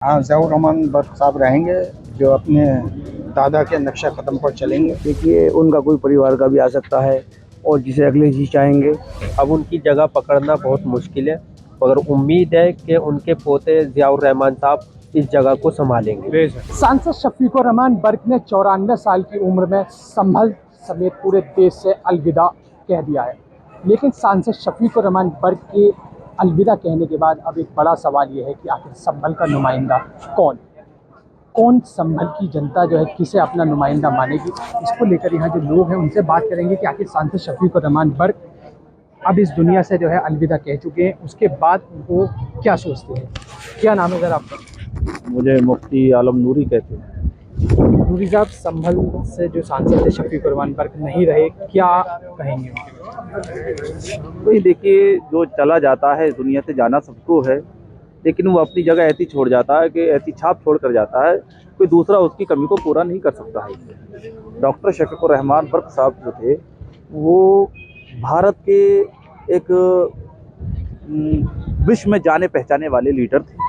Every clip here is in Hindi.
हाँ, ज़ियाउर रहमान बर्क साहब रहेंगे, जो अपने दादा के नक्शा कदम पर चलेंगे। देखिए, उनका कोई परिवार का भी आ सकता है और जिसे अगले जी चाहेंगे। अब उनकी जगह पकड़ना बहुत मुश्किल है, मगर उम्मीद है कि उनके पोते ज़ियाउर रहमान साहब इस जगह को संभालेंगे। सांसद शफीकुर रहमान बर्क ने 94 साल की उम्र में संभल समेत पूरे देश से अलविदा कह दिया है। लेकिन सांसद शफीकुर रहमान बर्क के अलविदा कहने के बाद अब एक बड़ा सवाल ये है कि आखिर संभल का नुमाइंदा कौन संभल की जनता जो है किसे अपना नुमाइंदा मानेगी। इसको लेकर यहाँ जो लोग हैं उनसे बात करेंगे कि आखिर सांसद शफीकुर रहमान बर्क अब इस दुनिया से जो है अलविदा कह चुके हैं, उसके बाद वो क्या सोचते हैं। क्या नाम है सर आपका? मुझे मुफ्ती आलम नूरी कहते हैं। नूरी साहब, संभल से जो सांसद थे शफीकुर रहमान बर्क नहीं रहे, क्या कहेंगे? वही देखिए, जो चला जाता है दुनिया से जाना सबको है, लेकिन वो अपनी जगह ऐसी छोड़ जाता है कि ऐसी छाप छोड़ कर जाता है, कोई दूसरा उसकी कमी को पूरा नहीं कर सकता है। डॉक्टर शफीकुर रहमान बर्क साहब जो थे वो भारत के एक विश्व में जाने पहचाने वाले लीडर थे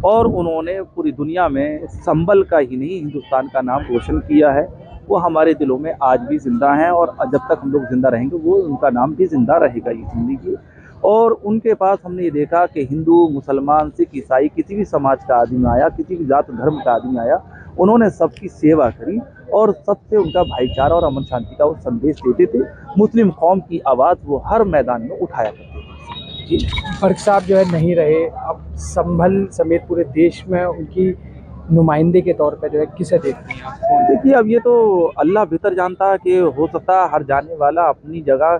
और उन्होंने पूरी दुनिया में संभल का ही नहीं हिंदुस्तान का नाम रोशन किया है। वो हमारे दिलों में आज भी ज़िंदा हैं और जब तक हम लोग ज़िंदा रहेंगे वो उनका नाम भी ज़िंदा रहेगा ये ज़िंदगी। और उनके पास हमने ये देखा कि हिंदू, मुसलमान, सिख, ईसाई, किसी भी समाज का आदमी आया, किसी भी जात धर्म का आदमी आया, उन्होंने सबकी सेवा करी और सबसे उनका भाईचारा और अमन शांति का वो संदेश देते थे। मुस्लिम कौम की आवाज़ वो हर मैदान में उठाया करते थे। जी, बर्क साहब जो है नहीं रहे, अब संभल समेत पूरे देश में उनकी नुमाइंदे के तौर पे जो है किसे देखते हैं आप? देखिए, अब ये तो अल्लाह बेहतर जानता है कि हो सकता है हर जाने वाला अपनी जगह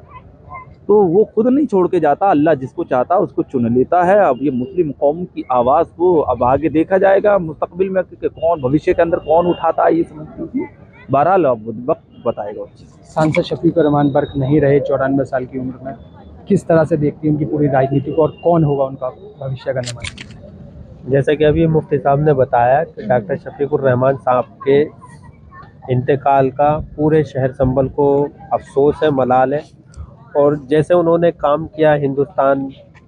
तो वो खुद नहीं छोड़ के जाता, अल्लाह जिसको चाहता है उसको चुन लेता है। अब ये मुस्लिम कौम की आवाज़ को अब आगे देखा जाएगा मुस्तकबिल में कि कौन भविष्य के अंदर कौन उठाता है, ये समझ लीजिए। बहरहाल अब वक्त बताएगा। सांसद शफीकुर रहमान बर्क नहीं रहे 94 साल की उम्र में, किस तरह से देखती हैं उनकी पूरी राजनीति को और कौन होगा उनका भविष्य का नुमाइंदा? जैसा कि अभी मुफ्ती साहब ने बताया कि डॉक्टर शफीकुर रहमान साहब के इंतकाल का पूरे शहर संभल को अफसोस है, मलाल है। और जैसे उन्होंने काम किया हिंदुस्तान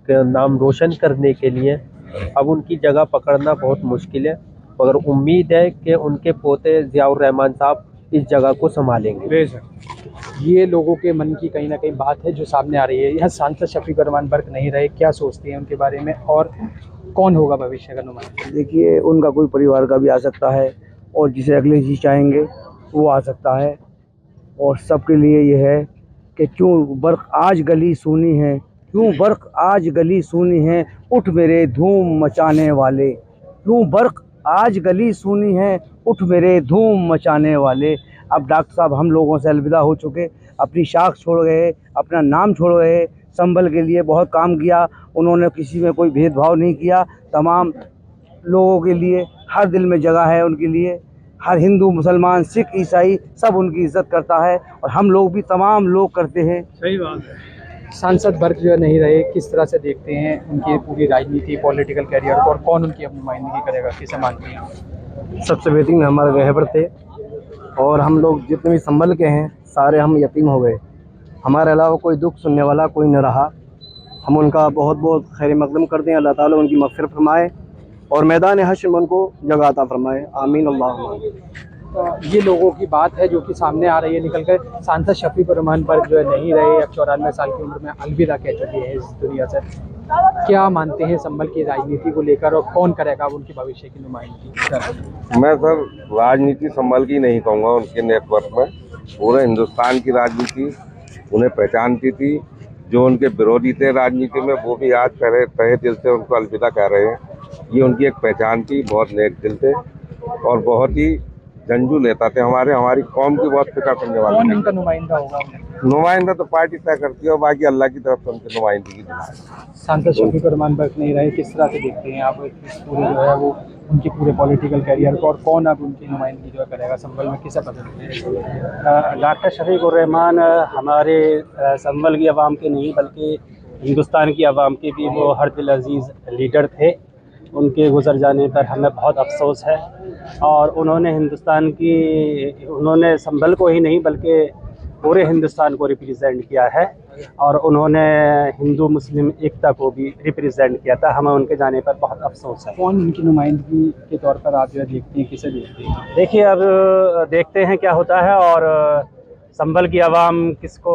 का नाम रोशन करने के लिए, अब उनकी जगह पकड़ना बहुत मुश्किल है, मगर उम्मीद है कि उनके पोते ज़ियाउर रहमान साहब इस जगह को संभालेंगे। ये लोगों के मन की कहीं ना कहीं बात है जो सामने आ रही है। यह सांसद शफीकुर रहमान बर्क नहीं रहे, क्या सोचते हैं उनके बारे में और कौन होगा भविष्य का नुमाइंदा? देखिए, उनका कोई परिवार का भी आ सकता है और जिसे अगले जी चाहेंगे वो आ सकता है। और सबके लिए ये है कि क्यों बर्क आज गली सूनी है, क्यों बर्क आज गली सूनी है, उठ मेरे धूम मचाने वाले। क्यों बर्क आज गली सूनी है, उठ मेरे धूम मचाने वाले। अब डॉक्टर साहब हम लोगों से अलविदा हो चुके, अपनी शाख छोड़ गए, अपना नाम छोड़ गए। संभल के लिए बहुत काम किया उन्होंने, किसी में कोई भेदभाव नहीं किया। तमाम लोगों के लिए हर दिल में जगह है उनके लिए। हर हिंदू, मुसलमान, सिख, ईसाई सब उनकी इज्जत करता है और हम लोग भी तमाम लोग करते हैं। सही बात है। सांसद बर्क जो है नहीं रहे, किस तरह से देखते हैं उनकी पूरी राजनीति, पॉलिटिकल कैरियर को और कौन उनकी अपनी नुमाइंदगी करेगा, किसे मानते हैं? सबसे बेहतरीन हमारे रहबर थे और हम लोग जितने भी संभल के हैं सारे हम यतीम हो गए। हमारे अलावा कोई दुख सुनने वाला कोई न रहा। हम उनका बहुत बहुत खैर मकदम करते हैं। अल्लाह ताला उनकी मग़फ़िरत फरमाए और मैदान हश्र में उनको जगह अता फरमाए। आमीन अल्लाहुम्मा आमीन। तो ये लोगों की बात है जो कि सामने आ रही है निकल कर। सांसद शफीकुर रहमान बर्क जो है नहीं रहे, अब 94 साल की उम्र में अलविदा कह चुके हैं इस दुनिया से। क्या मानते हैं संभल की राजनीति को लेकर और कौन करेगा अब उनकी भविष्य की नुमाइंदगी? मैं सर राजनीति संभल की नहीं कहूँगा, उनके नेटवर्क में पूरे हिंदुस्तान की राजनीति उन्हें पहचानती थी। जो उनके विरोधी थे राजनीति में वो भी आज तहे दिल से उनको अलविदा कह रहे हैं। ये उनकी एक पहचान थी, बहुत नेक दिल थे और बहुत ही जंजू नेता थे। हमारी कौम की बहुत फिक्र करने वाले। कौन इनका नुमाइंदा होगा? नुमाइंदा तो पार्टी तय करती है और बाकी अल्लाह की तरफ से उनकी नुमाइंदगी है। सांसद शफीकुर रहमान बर्क नहीं रहे, किस तरह से देखते हैं आप इस पूरे जो है वो उनके पूरे पॉलिटिकल कैरियर को और कौन अब उनकी नुमाइंदगी जो है करेगा संभल में, किसे पसंद है? डॉक्टर शफीकुर रहमान हमारे संभल की आवाम के नहीं बल्कि हिंदुस्तान की आवाम के भी वो हर दिल अजीज़ लीडर थे। उनके गुज़र जाने पर हमें बहुत अफसोस है और उन्होंने संभल को ही नहीं बल्कि पूरे हिंदुस्तान को रिप्रेजेंट किया है। और उन्होंने हिंदू मुस्लिम एकता को भी रिप्रेजेंट किया था। हमें उनके जाने पर बहुत अफसोस है। कौन उनकी नुमाइंदगी के तौर पर आप जो है देखते हैं, किसे देखते हैं? देखिए, अब देखते हैं क्या होता है, और संभल की आवाम किसको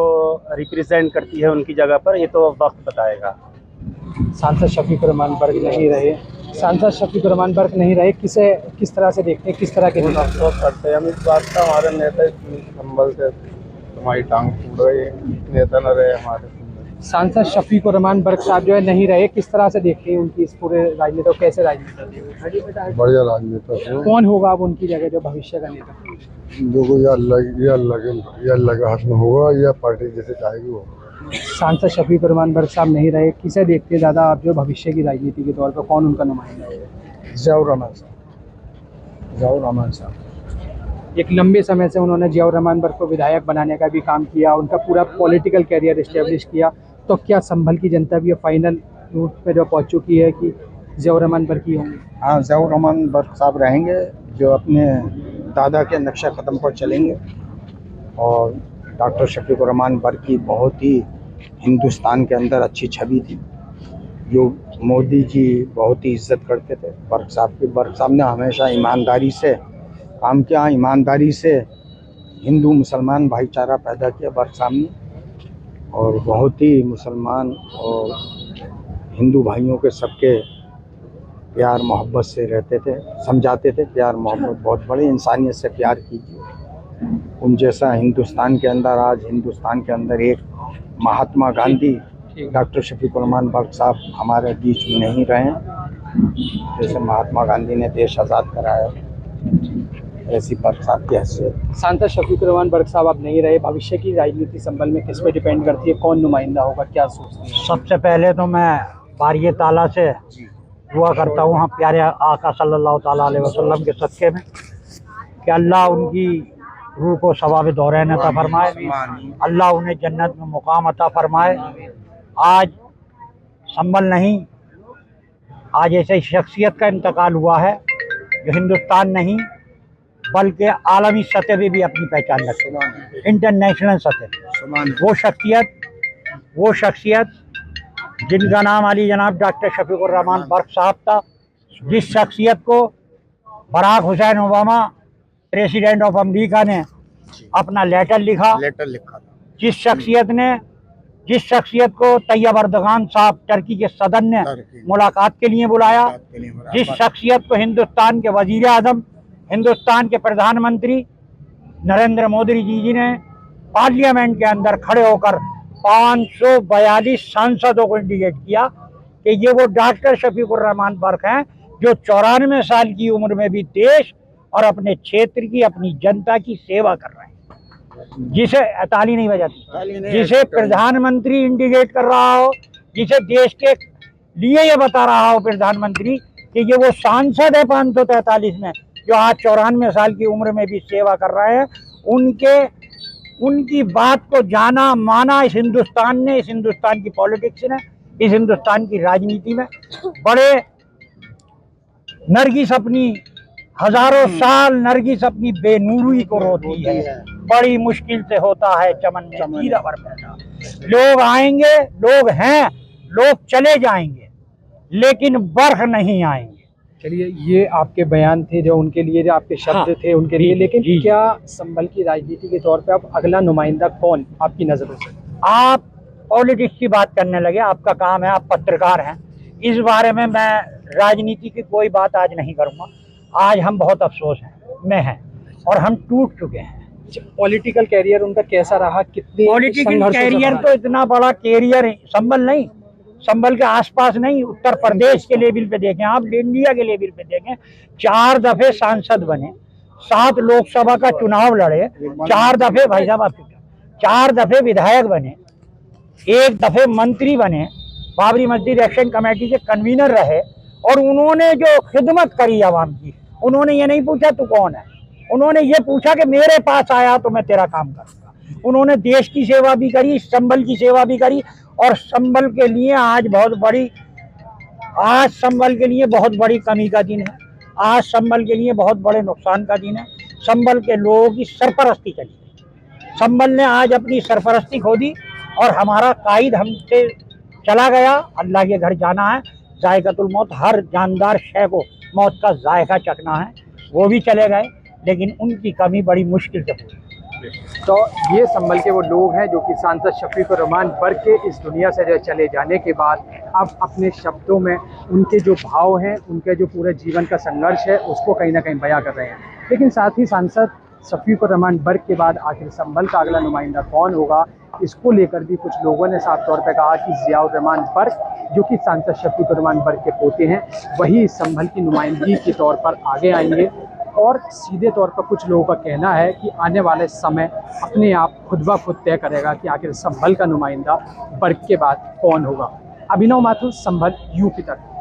रिप्रेजेंट करती है उनकी जगह पर, ये तो वक्त बताएगा। सांसद शफीकुर रहमान बर्क नहीं रहे, सांसद शफीकुर रहमान बर्क नहीं रहे, किसे किस तरह से देखते हैं, किस तरह के नेता? अफसोस करते हैं हम इस बात का, हमारे नेता इतनी संभल से तुम्हारी टांग टूट गई, नेता न रहे हमारे। सांसद शफीकुर रहमान बर्क साहब जो है नहीं रहे, किस तरह से देखते हैं उनकी इस पूरे राजनीति को, कैसे राजनीति? बढ़िया राजनेता थे। कौन होगा अब उनकी जगह जो भविष्य का नेता? देखो ये अल्लाह के हाथ में होगा, या पार्टी जैसे चाहेगी वो। सांसद शफीकुर रहमान बर्क साहब नहीं रहे, किसे देखते हैं ज़्यादा आप जो भविष्य की राजनीति के तौर पर, कौन उनका नुमाइंदा है? ज़ियाउर रहमान साहब एक लंबे समय से उन्होंने ज़ियाउर रहमान बर्क को विधायक बनाने का भी काम किया, उनका पूरा पॉलिटिकल कैरियर इस्टेब्लिश किया। तो क्या संभल की जनता भी फाइनल रूट पे जो पहुंच चुकी है कि ज़ियाउर रहमान बर्क ही होंगे? हाँ, ज़ियाउर रहमान बर्क साहब रहेंगे, जो अपने दादा के नक्शा कदम पर चलेंगे। और डॉक्टर शफीकुर रहमान बर्क की बहुत ही हिंदुस्तान के अंदर अच्छी छवि थी, जो मोदी जी बहुत ही इज्जत करते थे बर्क साहब की। बर्क साहब ने हमेशा ईमानदारी से काम किया, ईमानदारी से हिंदू मुसलमान भाईचारा पैदा किया बर्क साहब ने, और बहुत ही मुसलमान और हिंदू भाइयों के सबके प्यार मोहब्बत से रहते थे, समझाते थे प्यार मोहब्बत बहुत बड़े, इंसानियत से प्यार कीजिए। उन जैसा हिंदुस्तान के अंदर एक महात्मा गांधी, डॉक्टर शफीकुर रहमान बर्क साहब हमारे बीच में नहीं रहे हैं। जैसे महात्मा गांधी ने देश आज़ाद कराया, ऐसी बर्क साहब की हैसियत। सांसद शफीकुर रहमान बर्क साहब अब नहीं रहे, भविष्य की राजनीति संभल में किस पे डिपेंड करती है, कौन नुमाइंदा होगा, क्या सोचते हैं? सबसे पहले तो मैं बारिये ताला से दुआ करता हूँ, हम प्यारे आका सल्लल्लाहु ताला अलैहि वसल्लम के सदक़े में, कि अल्लाह उनकी रूह को सवाब दौरैन अता फरमाए, अल्लाह उन्हें जन्नत में मुकाम अता फरमाए। आज संभल नहीं, आज ऐसे शख्सियत का इंतकाल हुआ है जो हिंदुस्तान नहीं बल्कि आलमी सतह पे भी अपनी पहचान रखे, इंटरनेशनल सतह। वो शख्सियत जिनका नाम अली जनाब डॉक्टर शफीकुर रहमान बर्क साहब था, जिस शख्सियत को Barack Hussein Obama president of America ने अपना लेटर लिखा था, जिस शख्सियत को तैयब अर्दगान साहब टर्की के सदर ने मुलाकात के लिए बुलाया, जिस शख्सियत को हिंदुस्तान के वजीर आज़म, हिंदुस्तान के प्रधानमंत्री नरेंद्र मोदी जी ने पार्लियामेंट के अंदर खड़े होकर 542 सांसदों को इंडिकेट किया कि ये वो डॉक्टर शफीकुर रहमान बर्क हैं जो 94 साल की उम्र में भी देश और अपने क्षेत्र की, अपनी जनता की सेवा कर रहे हैं। जिसे ताली नहीं बजाती, जिसे प्रधानमंत्री इंडिकेट कर रहा हो, जिसे देश के लिए ये बता रहा हो प्रधानमंत्री कि ये वो सांसद है 543 में जो आज 94 साल की उम्र में भी सेवा कर रहे हैं, उनकी बात को जाना माना इस हिंदुस्तान ने, इस हिंदुस्तान की पॉलिटिक्स ने, इस हिंदुस्तान की राजनीति में बड़े नरगिस अपनी हजारों साल नरगिस अपनी बेनूरी को रोती है, बड़ी मुश्किल से होता है चमन में हीरा भर पैदा। लोग आएंगे, लोग हैं, लोग चले जाएंगे, लेकिन बर्क नहीं आएंगे। चलिए, ये आपके बयान थे जो उनके लिए, जो आपके शब्द थे उनके लिए, लेकिन क्या संभल की राजनीति के तौर पे अब अगला नुमाइंदा कौन आपकी नज़रों से? आप पॉलिटिक्स की बात करने लगे, आपका काम है, आप पत्रकार हैं, इस बारे में मैं राजनीति की कोई बात आज नहीं करूँगा। आज हम बहुत अफसोस में हैं और हम टूट चुके हैं। पॉलिटिकल कैरियर उनका कैसा रहा, कितने पॉलिटिकल कैरियर तो इतना बड़ा कैरियर है, संभल नहीं, संभल के आसपास नहीं, उत्तर प्रदेश के लेवल पे देखें, आप इंडिया के लेवल पे देखें, 4 दफे सांसद बने, 7 लोकसभा का चुनाव लड़े, 4 दफे, भाई साहब आप 4 दफे विधायक बने, 1 दफे मंत्री बने, बाबरी मस्जिद एक्शन कमेटी के कन्वीनर रहे, और उन्होंने जो खिदमत करी आवाम की, उन्होंने ये नहीं पूछा तू कौन है, उन्होंने ये पूछा कि मेरे पास आया तो मैं तेरा काम करूँगा। उन्होंने देश की सेवा भी करी, संभल की सेवा भी करी, और संभल के लिए आज संभल के लिए बहुत बड़ी कमी का दिन है, आज संभल के लिए बहुत बड़े नुकसान का दिन है। संभल के लोगों की सरपरस्ती चली, संभल ने आज अपनी सरपरस्ती खो दी, और हमारा कायद हमसे चला गया, अल्लाह के घर जाना है, जायकातुल मौत, हर जानदार शय को मौत का जायका चखना है, वो भी चले गए, लेकिन उनकी कमी बड़ी मुश्किल से पूरी। तो ये संभल के वो लोग हैं जो कि सांसद शफीकुर रहमान बर्क के इस दुनिया से चले जाने के बाद अब अपने शब्दों में उनके जो भाव हैं, उनके जो पूरे जीवन का संघर्ष है, उसको कहीं ना कहीं बयां कर रहे हैं। लेकिन साथ ही सांसद शफीकुर रहमान बर्क के बाद आखिर संभल का अगला नुमाइंदा कौन होगा, इसको लेकर भी कुछ लोगों ने साफ तौर पर कहा कि ज़ियाउर रहमान बर्क, जो कि सांसद शफीकुर रहमान बर्क के पोते हैं, वही संभल की नुमाइंदगी के तौर पर आगे आएंगे। और सीधे तौर पर कुछ लोगों का कहना है कि आने वाले समय अपने आप खुद ब खुद तय करेगा कि आखिर संभल का नुमाइंदा बर्क के बाद कौन होगा। अभिनव माथुर, संभल, यूपी तक।